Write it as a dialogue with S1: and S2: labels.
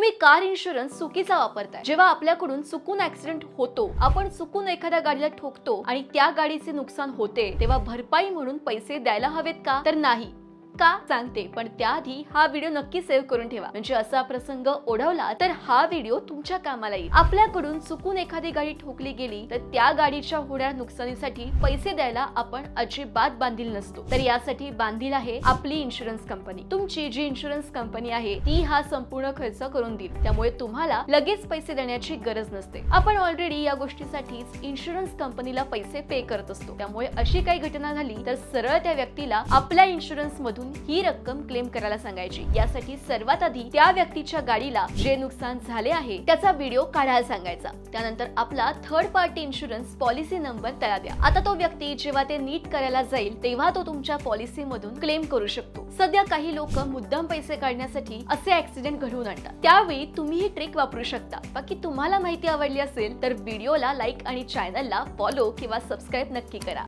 S1: तुम्ही car insurance चुकीचा वापरताय। जेव्हा आपल्याकडून चुकून ऍक्सिडेंट होतो, आपण चुकून एखाद्या गाडीला ठोकतो आणि त्या गाडीचे नुकसान होते, तेव्हा भरपाई म्हणून पैसे द्यायला हवेत का? तर नाही। का सांगते, पण त्याआधी हा व्हिडिओ नक्की सेव्ह करून ठेवा, म्हणजे असा प्रसंग ओढवला तर हा व्हिडिओ तुमच्या कामाला येईल। आपल्याकडून चुकून एखादी गाडी ठोकली गेली तर त्या गाडीच्या होणाऱ्या नुकसानीसाठी पैसे द्यायला आपण अजिबात बांधील नसतो। तर यासाठी बांधील आहे आपली इन्शुरन्स कंपनी। तुमची जी इन्शुरन्स कंपनी आहे ती हा संपूर्ण खर्च करून देईल, त्यामुळे तुम्हाला लगेच पैसे देण्याची गरज नसते। आपण ऑलरेडी या गोष्टीसाठीच इन्शुरन्स कंपनीला पैसे पे करत असतो, त्यामुळे अशी काही घटना झाली तर सरळ त्या व्यक्तीला आपल्या इन्शुरन्स मधून ही रक्कम क्लेम करायला सांगायची। यासाठी सर्वात आधी त्या व्यक्तीच्या गाडीला जे नुकसान झाले आहे त्याचा व्हिडिओ काढायला सांगायचा। त्यानंतर आपला third party insurance policy number त्याला द्या। आता तो व्यक्ती जेव्हा ते नीट करायला जाईल तेव्हा तो तुमच्या पॉलिसी मधून क्लेम करू शकतो। सध्या काही लोक मुद्दाम पैसे काढण्यासाठी असे ऍक्सिडेंट घडवून आणतात, त्यावेळी तुम्ही ही ट्रिक वापरू शकता। बाकी तुम्हाला माहिती आवडली असेल तर व्हिडिओला लाईक आणि चॅनलला फॉलो किंवा सबस्क्राईब नक्की करा।